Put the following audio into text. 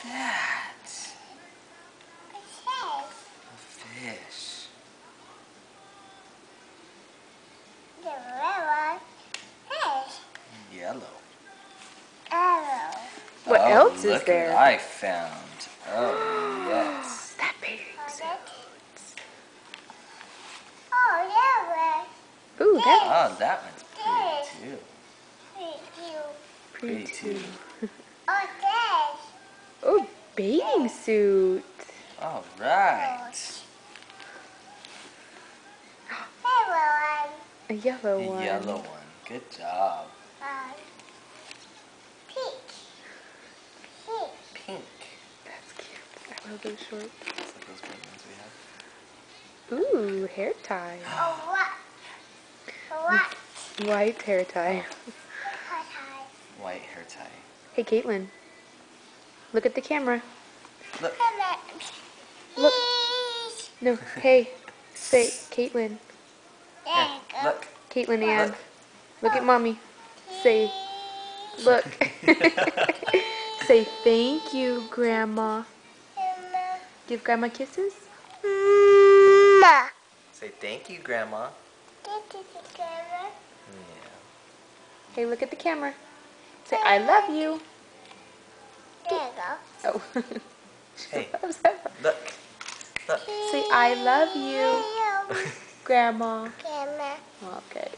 that? A fish. Yellow. What else is Look there? what I found. Oh, yes. That big. Ooh, that's Oh, that one's pretty too. pretty too. Oh, Oh, bathing suit. All right. A yellow The one. yellow one. Good job. Pink. That's cute. I love those shorts. Just like those green ones we have. Ooh, hair tie. White hair tie. White hair tie. Hey, Caitlin. Look at the camera. Look. Look. No, hey. Say, Caitlin. Here, look. Caitlin Ann. Look. Look at mommy. Say, look. Say, thank you, Grandma. Give Grandma kisses. Say thank you, Grandma. Yeah. Hey, look at the camera. Say, I love you. Oh. Hey, Loves that. look. Look. Say, I love you, Grandma. Okay.